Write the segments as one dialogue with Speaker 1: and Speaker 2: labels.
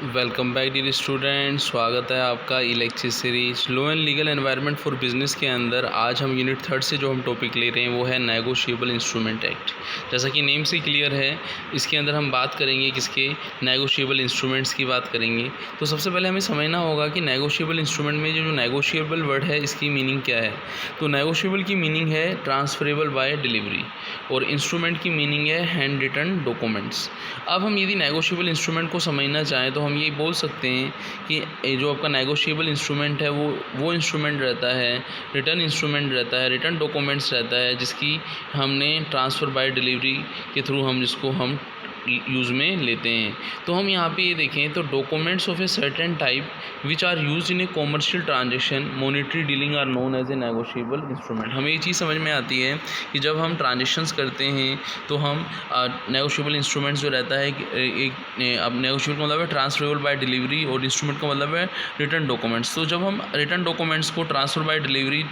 Speaker 1: Welcome back dear student. स्वागत है आपका e lecture series law and legal environment for business के अंदर। आज हम यूनिट 3 से जो हम टॉपिक ले रहे हैं वो है नेगोशिएबल इंस्ट्रूमेंट एक्ट। जैसा कि नेम से क्लियर है, इसके अंदर हम बात करेंगे किसके, नेगोशिएबल इंस्ट्रूमेंट्स की बात करेंगे। तो सबसे पहले हमें समझना होगा कि नेगोशिएबल इंस्ट्रूमेंट में जो नेगोशिएबल वर्ड है इसकी मीनिंग क्या है। तो नेगोशिएबल की मीनिंग है ट्रांसफरेबल बाय डिलीवरी और इंस्ट्रूमेंट की मीनिंग है हैंड रिटन डॉक्यूमेंट्स। अब हम यदि नेगोशिएबल इंस्ट्रूमेंट को समझना चाहें तो हम ये बोल सकते हैं कि जो आपका नेगोशिएबल इंस्ट्रूमेंट है वो इंस्ट्रूमेंट रहता है, रिटर्न इंस्ट्रूमेंट रहता है, रिटर्न डॉक्यूमेंट्स रहता है जिसकी हमने ट्रांसफ़र बाय डिलीवरी के थ्रू हम जिसको हम यूज़ में लेते हैं। तो हम यहाँ पे ये देखें तो documents of a certain type which are used in a commercial transaction monetary dealing are known as a negotiable instrument. हमें ये चीज़ समझ में आती है कि जब हम ट्रांजेक्शन्स करते हैं तो हम नेगोशिएबल इंस्ट्रूमेंट्स जो रहता है अब नेगोशिएबल का मतलब है ट्रांसफरेबल बाय डिलीवरी और इंस्ट्रूमेंट का मतलब है रिटर्न डॉक्यूमेंट्स। तो जब हम रिटर्न डॉक्यूमेंट्स को ट्रांसफ़र बाय डिलीवरी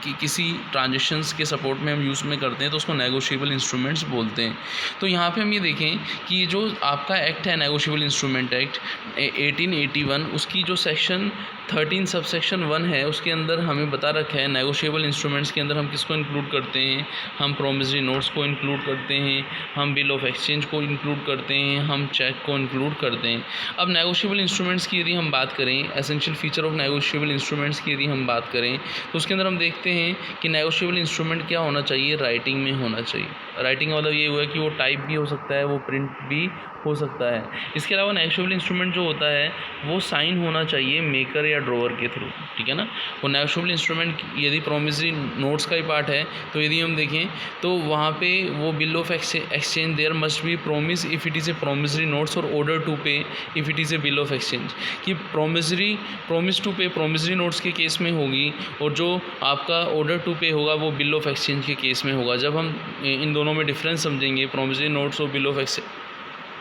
Speaker 1: कि किसी ट्रांजेक्शन्स के सपोर्ट में हम यूज़ में करते हैं तो उसको नेगोशिएबल इंस्ट्रूमेंट्स बोलते हैं। तो यहाँ पे हम ये देखें कि जो आपका एक्ट है नेगोशिएबल इंस्ट्रूमेंट एक्ट 1881, उसकी जो सेक्शन 13 सब सेक्शन 1 है उसके अंदर हमें बता रखा है नेगोशिएबल इंस्ट्रूमेंट्स के अंदर हम किसको इंक्लूड करते हैं। हम प्रोमिसरी नोट्स को इंक्लूड करते हैं, हम बिल ऑफ एक्सचेंज को इंक्लूड करते हैं, हम चेक को इंक्लूड करते हैं। अब नेगोशिएबल इंस्ट्रूमेंट्स की यदि हम बात करें, essential feature of negotiable instruments की यदि हम बात करें तो उसके अंदर हम देखते हैं कि नेगोशिएबल इंस्ट्रूमेंट क्या होना चाहिए, राइटिंग में होना चाहिए। राइटिंग का मतलब ये हुआ कि वो टाइप भी हो सकता है, वो प्रिंट भी हो सकता है। इसके अलावा नेगोशिएबल इंस्ट्रूमेंट जो होता है वो साइन होना चाहिए मेकर या ड्रॉवर के थ्रू, ठीक है ना। वो नेगोशिएबल इंस्ट्रूमेंट यदि प्रोमिसरी नोट्स का ही पार्ट है तो यदि हम देखें तो वहाँ पे वो bill of exchange there must be promise if it is a promissory notes और ऑर्डर टू पे if it is a bill of exchange. कि प्रोमिस टू पे प्रोमिसरी नोट्स के केस में होगी और जो आपका ऑर्डर टू पे होगा वो बिल ऑफ एक्सचेंज के केस में होगा। जब हम इन दोनों में डिफरेंस समझेंगे प्रोमिसरी नोट्स और बिल ऑफ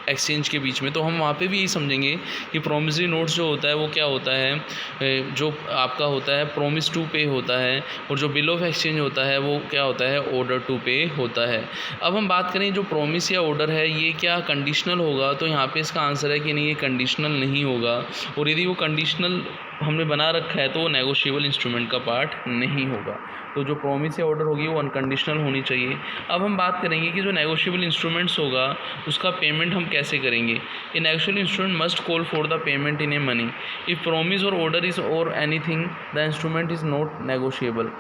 Speaker 1: एक्सचेंज के बीच में, तो हम वहाँ पे भी यही समझेंगे कि प्रोमिसरी नोट्स जो होता है वो क्या होता है, जो आपका होता है प्रोमिस टू पे होता है, और जो बिल ऑफ एक्सचेंज होता है वो क्या होता है, ऑर्डर टू पे होता है। अब हम बात करें जो प्रोमिस या ऑर्डर है ये क्या कंडीशनल होगा, तो यहाँ पे इसका आंसर है कि नहीं, ये कंडीशनल नहीं होगा। और यदि वो कंडीशनल हमने बना रखा है तो वो नेगोशिएबल इंस्ट्रूमेंट का पार्ट नहीं होगा। तो जो प्रॉमिस या ऑर्डर होगी वो अनकंडीशनल होनी चाहिए। अब हम बात करेंगे कि जो नेगोशिएबल इंस्ट्रूमेंट्स होगा उसका पेमेंट हम कैसे करेंगे। A negotiable instrument must call for the payment in a money if promise or order is or anything the instrument is not negotiable.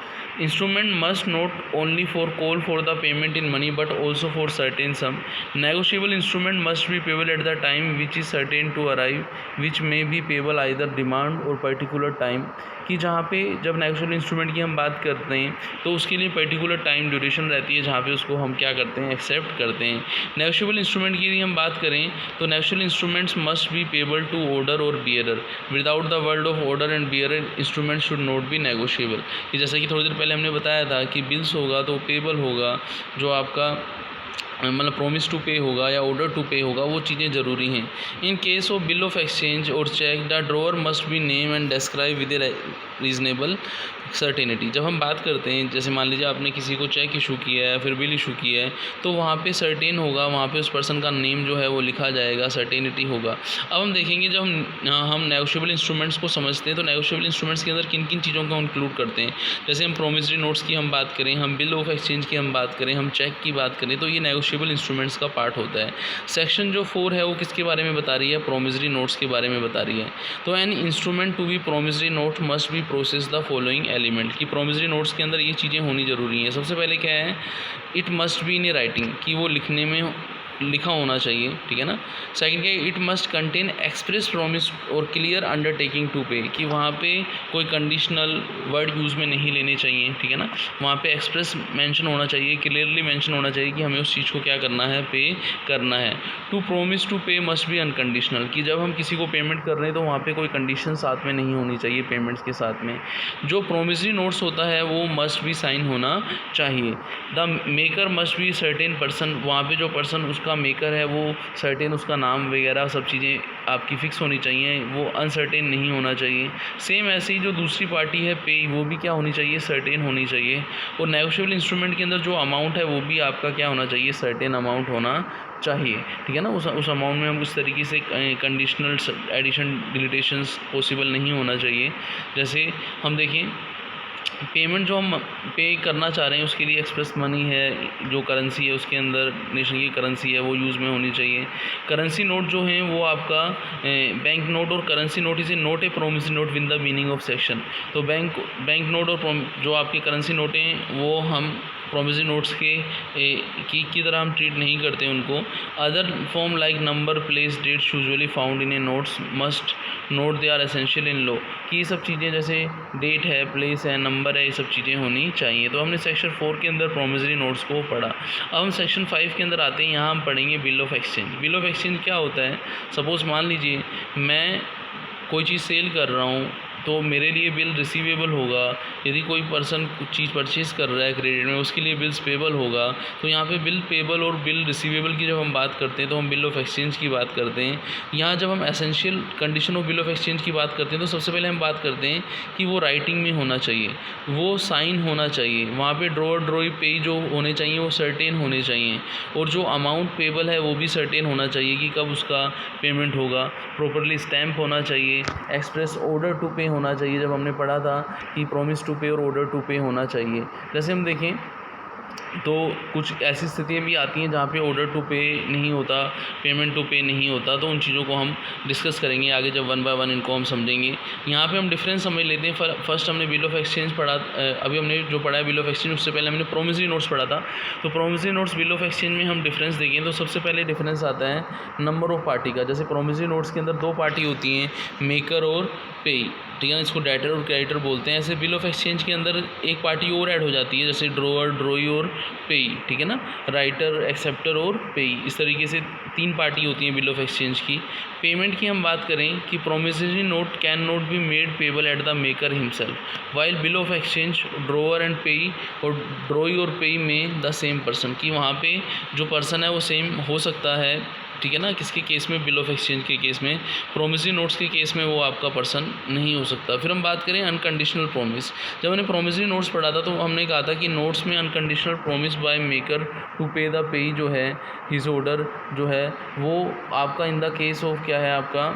Speaker 1: Instrument must not only for call for the payment in money but also for certain sum. Negotiable instrument must be payable at the time which is certain to arrive which may be payable either demand or particular time. कि जहाँ पे जब negotiable instrument की हम बात करते हैं तो उसके लिए पर्टिकुलर टाइम ड्यूरेशन रहती है जहाँ पे उसको हम क्या करते हैं, एक्सेप्ट करते हैं। नेगोशिएबल इंस्ट्रूमेंट की यदि हम बात करें तो negotiable instruments must be payable to order or bearer. Without the word of order and bearer instrument should not be negotiable. कि जैसा कि थोड़ी देर पहले हमने बताया था कि बिल्स होगा तो पेबल होगा, जो आपका मतलब प्रोमिस टू पे होगा या ऑर्डर टू पे होगा, वो चीज़ें ज़रूरी हैं। In case of bill of exchange or cheque the drawer must be name and describe with a reasonable certainty. जब हम बात करते हैं, जैसे मान लीजिए आपने किसी को चेक इशू किया है, फिर बिल इशू किया है, तो वहाँ पे सर्टेन होगा, वहाँ पे उस पर्सन का नेम जो है वो लिखा जाएगा, सर्टेनिटी होगा। अब हम देखेंगे जब हम नेगोशिएबल इंस्ट्रूमेंट्स को समझते हैं तो नेगोशिएबल इंस्ट्रूमेंट्स के अंदर किन किन चीज़ों को इंक्लूड करते हैं। जैसे हम प्रोमिसरी नोट्स की हम बात करें, हम बिल ऑफ एक्सचेंज की हम बात करें, हम चेक की बात करें, तो ये नेगोशिएबल इंस्ट्रूमेंट्स का पार्ट होता है। सेक्शन जो 4 है वो किसके बारे में बता रही है, प्रोमिसरी नोट्स के बारे में बता रही है। तो an instrument to be promissory note must be possess the following element. की प्रोमिसरी नोट्स के अंदर ये चीज़ें होनी ज़रूरी हैं। सबसे पहले क्या है, it must be in A writing, कि वो लिखने में लिखा होना चाहिए, ठीक है ना। सेकंड क्या है, it must contain express promise और क्लियर अंडरटेकिंग टू पे, कि वहाँ पे कोई कंडीशनल वर्ड यूज़ में नहीं लेने चाहिए, ठीक है ना। वहाँ पे एक्सप्रेस मेंशन होना चाहिए, क्लियरली मेंशन होना चाहिए कि हमें उस चीज़ को क्या करना है, पे करना है। टू प्रोमिस टू पे मस्ट बी अनकंडीशनल, कि जब हम किसी को पेमेंट कर रहे हैं तो वहाँ पे कोई कंडीशन साथ में नहीं होनी चाहिए पेमेंट्स के साथ में। जो प्रोमिसरी नोट्स होता है वो मस्ट बी साइन होना चाहिए। The maker must be certain person, वहाँ पे जो पर्सन उसका मेकर है वो सर्टेन, उसका नाम वगैरह सब चीज़ें आपकी फ़िक्स होनी चाहिए, वो अनसर्टेन नहीं होना चाहिए। सेम ऐसे ही जो दूसरी पार्टी है पे, वो भी क्या होनी चाहिए, सर्टेन होनी चाहिए। और नेगोशिएबल इंस्ट्रूमेंट के अंदर जो अमाउंट है वो भी आपका क्या होना चाहिए, सर्टेन अमाउंट होना चाहिए, ठीक है ना। उस अमाउंट में हम उस तरीके से कंडीशनल एडिशन डिलीटेशंस पॉसिबल नहीं होना चाहिए। जैसे हम देखें पेमेंट जो हम पे करना चाह रहे हैं उसके लिए एक्सप्रेस मनी है, जो करेंसी है उसके अंदर नेशन की करेंसी है वो यूज़ में होनी चाहिए। करेंसी नोट जो हैं वो आपका बैंक नोट और करेंसी नोट इसे note A promissory note with the meaning of section. तो बैंक नोट और जो आपके करेंसी नोट हैं वो हम प्रोमिसरी नोट्स की तरह हम ट्रीट नहीं करते उनको। Other form like number, place, dates usually found in a notes must not they are essential in law, कि ये सब चीज़ें जैसे डेट है, प्लेस है, नंबर है, ये सब चीज़ें होनी चाहिए। तो हमने सेक्शन 4 के अंदर प्रोमिसरी नोट्स को पढ़ा। अब हम सेक्शन 5 के अंदर आते हैं। यहाँ हम पढ़ेंगे bill of exchange. Bill of exchange क्या होता है? सपोज़ मान लीजिए मैं कोई चीज़ सेल कर रहा हूँ तो मेरे लिए बिल रिसीवेबल होगा। यदि कोई पर्सन कुछ चीज़ परचेज़ कर रहा है क्रेडिट में, उसके लिए बिल्स पेबल होगा। तो यहाँ पे बिल पेबल और बिल रिसीवेबल की जब हम बात करते हैं तो हम बिल ऑफ एक्सचेंज की बात करते हैं। यहाँ जब हम essential condition of bill of exchange की बात करते हैं तो सबसे पहले हम बात करते हैं कि वो राइटिंग में होना चाहिए, वो साइन होना चाहिए, वहाँ पर ड्रॉअर ड्रॉई पे जो होने चाहिए वो सर्टेन होने चाहिए, और जो अमाउंट पेबल है वो भी सर्टेन होना चाहिए कि कब उसका पेमेंट होगा। प्रॉपरली स्टैम्प होना चाहिए। एक्सप्रेस ऑर्डर टू पे होना चाहिए। जब हमने पढ़ा था कि प्रॉमिस टू पे और ऑर्डर टू पे होना चाहिए। जैसे हम देखें तो कुछ ऐसी स्थितियाँ भी आती हैं जहाँ पे ऑर्डर टू पे नहीं होता, पेमेंट टू पे नहीं होता। तो उन चीज़ों को हम डिस्कस करेंगे आगे जब 1 बाय 1 इनको हम समझेंगे। यहाँ पे हम डिफरेंस समझ लेते हैं। फर्स्ट हमने बिल ऑफ एक्सचेंज पढ़ा। अभी हमने जो पढ़ा है बिल ऑफ एक्सचेंज, उससे पहले हमने प्रोमिसरी नोट्स पढ़ा था। तो promissory notes bill of exchange में हम डिफरेंस देखें तो सबसे पहले डिफरेंस आता है नंबर ऑफ पार्टी का। जैसे प्रोमिसरी नोट्स के अंदर 2 पार्टी होती हैं, मेकर और पेई, ठीक है, इसको डेटर और क्रेडिटर बोलते हैं। ऐसे बिल ऑफ एक्सचेंज के अंदर एक पार्टी और ऐड हो जाती है, जैसे ड्रॉअर, ड्रॉई और पेई, ठीक है ना, राइटर, एक्सेप्टर और पेई। इस तरीके से 3 पार्टी होती हैं बिल ऑफ एक्सचेंज की। पेमेंट की हम बात करें कि promissory note can not be made payable at the maker himself, while bill of exchange drawer and पेई और ड्रॉई और पेई में द सेम पर्सन, कि वहाँ पे जो पर्सन है वो सेम हो सकता है, ठीक है ना। किसके केस में? बिल ऑफ एक्सचेंज के केस में। प्रोमिसरी नोट्स के केस में वो आपका पर्सन नहीं हो सकता। फिर हम बात करें अनकंडीशनल प्रोमिस। जब हमने प्रोमिसरी नोट्स पढ़ा था तो हमने कहा था कि नोट्स में unconditional promise by maker to pay the payee जो है, हिज ऑर्डर जो है, वो आपका इन द केस ऑफ क्या है आपका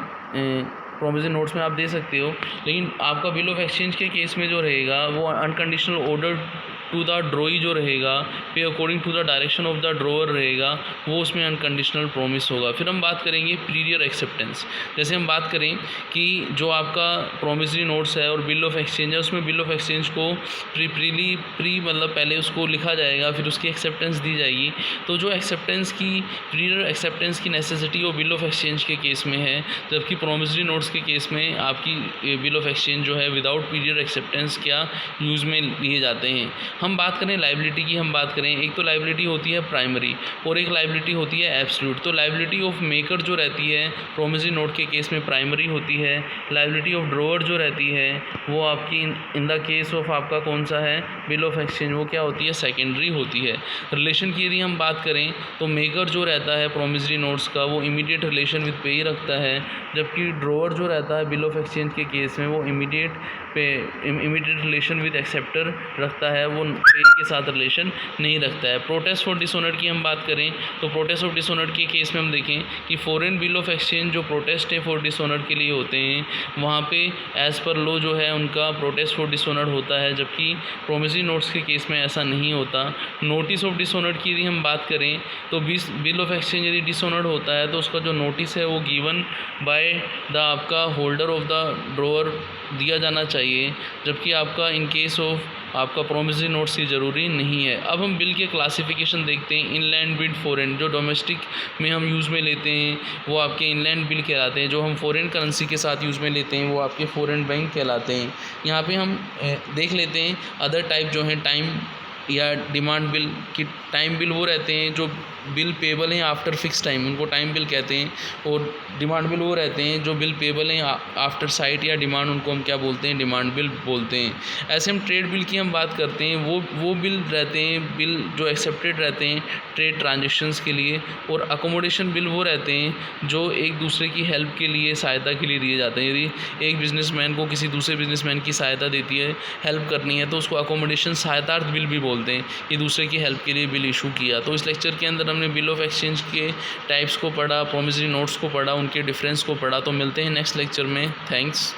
Speaker 1: प्रोमिसरी नोट्स में आप दे सकते हो। लेकिन आपका बिल ऑफ एक्सचेंज के केस में जो रहेगा वो unconditional order to the drawee जो रहेगा, pay according to the direction of the drawer रहेगा, वो उसमें अनकंडीशनल प्रोमिस होगा। फिर हम बात करेंगे प्रीरियर एक्सेप्टेंस। जैसे हम बात करें कि जो आपका प्रोमिसरी नोट्स है और बिल ऑफ एक्सचेंज है, उसमें बिल ऑफ एक्सचेंज को प्री मतलब पहले उसको लिखा जाएगा, फिर उसकी एक्सेप्टेंस दी जाएगी। तो जो एक्सेप्टेंस की प्रीरियर एक्सेप्टेंस की नेसेसिटी वो बिल ऑफ एक्सचेंज के केस में है, जबकि प्रोमिसरी नोट्स के केस में आपकी बिल ऑफ एक्सचेंज जो है विदाउट प्रीरियर एक्सेप्टेंस क्या यूज़ में लिए जाते हैं। हम बात करें लाइबिलिटी की, हम बात करें, एक तो लाइबिलिटी होती है प्राइमरी और एक लाइबिलिटी होती है एब्सोल्यूट। तो लाइबिलिटी ऑफ मेकर जो रहती है प्रोमिसरी नोट के केस में प्राइमरी होती है। लाइबिलिटी ऑफ ड्रॉअर जो रहती है वो आपकी इन द केस ऑफ आपका कौन सा है, बिल ऑफ एक्सचेंज, वो क्या होती है, सेकेंडरी होती है। रिलेशन की यदि हम बात करें तो मेकर जो रहता है प्रोमिसरी नोट्स का वो इमीडिएट रिलेशन विद पेई रखता है, जबकि ड्रॉअर जो रहता है बिल ऑफ एक्सचेंज के केस में वो इमीडिएट रिलेशन विद एक्सेप्टर रखता है, वो पे के साथ रिलेशन नहीं रखता है। प्रोटेस्ट फॉर डिसऑनर की हम बात करें तो प्रोटेस्ट ऑफ डिसऑनर के केस में हम देखें कि फॉरेन बिल ऑफ एक्सचेंज जो प्रोटेस्ट है फॉर डिसऑनर के लिए होते हैं, वहाँ पे एज़ पर लॉ जो है उनका प्रोटेस्ट फॉर डिसऑनर होता है, जबकि प्रोमिसरी नोट्स के केस में ऐसा नहीं होता। नोटिस ऑफ डिसऑनर की यदि हम बात करें तो बिल ऑफ एक्सचेंज यदि डिसऑनर होता है तो उसका जो नोटिस है वो गिवन बाय द आपका होल्डर ऑफ द ड्रॉअर दिया जाना चाहिए, जबकि आपका इन केस ऑफ आपका प्रोमिसरी नोट्स की ज़रूरी नहीं है। अब हम बिल के क्लासिफिकेशन देखते हैं। इनलैंड बिल, फॉरेन, जो डोमेस्टिक में हम यूज़ में लेते हैं वो आपके इनलैंड बिल कहलाते हैं, जो हम फॉरेन करेंसी के साथ यूज़ में लेते हैं वो आपके फॉरेन बैंक कहलाते हैं। यहाँ पे हम देख लेते हैं अदर टाइप जो हैं टाइम या डिमांड बिल की। टाइम बिल वो रहते हैं जो बिल पेबल हैं आफ्टर फिक्स टाइम, उनको टाइम बिल कहते हैं, और डिमांड बिल वो रहते हैं जो बिल पेबल हैं आफ्टर साइट या डिमांड, उनको हम क्या बोलते हैं, डिमांड बिल बोलते हैं। ऐसे हम ट्रेड बिल की हम बात करते हैं, वो बिल रहते हैं, बिल जो एक्सेप्टेड रहते हैं ट्रेड ट्रांजेक्शन्स के लिए, और अकोमोडेशन बिल वो रहते हैं जो एक दूसरे की हेल्प के लिए, सहायता के लिए दिए जाते हैं। यदि एक बिजनेसमैन को किसी दूसरे बिजनेसमैन की सहायता देती है, हेल्प करनी है, तो उसको अकोमोडेशन सहायतार्थ बिल भी बोलते हैं, ये दूसरे की हेल्प के लिए बिल इशू किया। तो इस लेक्चर के अंदर हमने बिल ऑफ एक्सचेंज के टाइप्स को पढ़ा, प्रॉमिसरी नोट्स को पढ़ा, उनके डिफरेंस को पढ़ा। तो मिलते हैं नेक्स्ट लेक्चर में। थैंक्स।